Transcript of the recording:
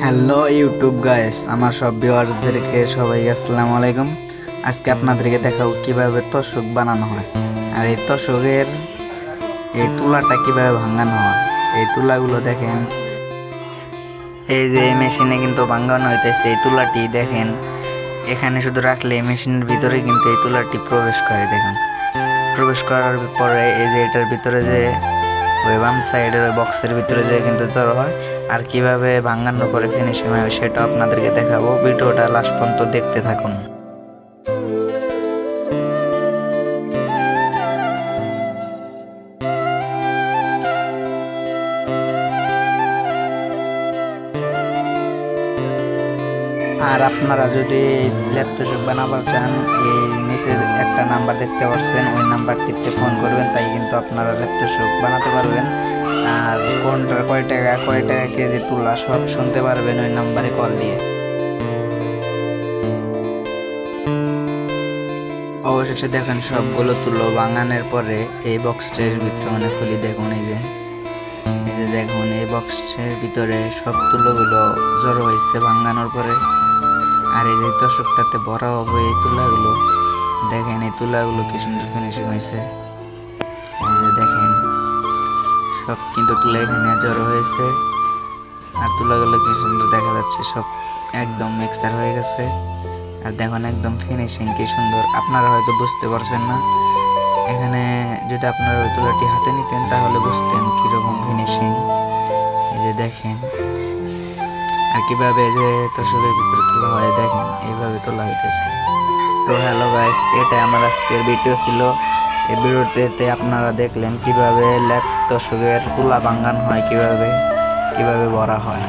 Hello YouTube guys, আমার সব ভিউয়ারদেরকে সবাইকে আসসালামু আলাইকুম। আজকে আপনাদেরকে দেখাবো কিভাবে তোশক বানানো হয়, আর এই তোশকের এই তুলাটা কিভাবে ভাঙানো হয়। এই তুলাগুলো দেখেন, এই যে মেশিনে কিন্তু ভাঙানো হইতেছে। এই তুলাটি দেখেন, এখানে শুধু রাখলে এই মেশিনের ভিতরে কিন্তু এই তুলাটি প্রবেশ করে। দেখুন, প্রবেশ করার পরে এই যে এটার ভিতরে যে ওই বাম সাইডের ওই বক্সের ভিতরে যে কিন্তু জড়ো হয়। আর কিভাবে ভাঙানোর পরে ফিনিশিং হয় সেটা আপনাদেরকে দেখাবো। ভিডিওটা লাস্ট পর্যন্ত দেখতে থাকুন। আর আপনারা যদি ল্যাপ তোশক বানাবার চান, এই নিচে একটা নাম্বার দেখতে পাচ্ছেন, ওই নাম্বারটিতে ফোন করবেন, তাই কিন্তু আপনারা ল্যাপ তোশক বানাতে পারবেন। আর কোনটার কয় টাকা কেজি তুলা সব শুনতে পারবেন ওই নাম্বারে কল দিয়ে। অবশেষে দেখেন সবগুলো তুলো ভাঙানোর পরে এই বক্সটির ভিতরে অনেক খুলি। দেখুন, এই যে দেখুন, এই বক্সের ভিতরে সব তুলোগুলো জড়ো হয়েছে ভাঙানোর পরে। আর এই যে তোশকটাতে ভরা হবে এই তুলাগুলো। দেখেন এই তুলাগুলো কি সুন্দর ফিনিশিং হয়েছে। এই যে দেখেন, সব কিন্তু তুলা এখানে জড়ো হয়েছে। আর তুলাগুলো কি সুন্দর দেখা যাচ্ছে, সব একদম মিক্সার হয়ে গেছে। আর দেখুন একদম ফিনিশিং কি সুন্দর। আপনারা হয়তো বুঝতে পারছেন না, এখানে যদি আপনারা ওই তুলাটি হাতে নিতেন তাহলে বুঝতেন কীরকম ফিনিশিং। এই যে দেখেন, আর কীভাবে যে তোশকের ভিতরে তোলা হয়, দেখেন এইভাবে তোলা হইতেছে। তো হ্যালো গাইস, এটাই আমার আজকের ভিডিও ছিল। এই ভিডিওতে আপনারা দেখলেন কিভাবে ল্যাপ তোশকের তুলা ভাঙানো হয়, কিভাবে ভরা হয়।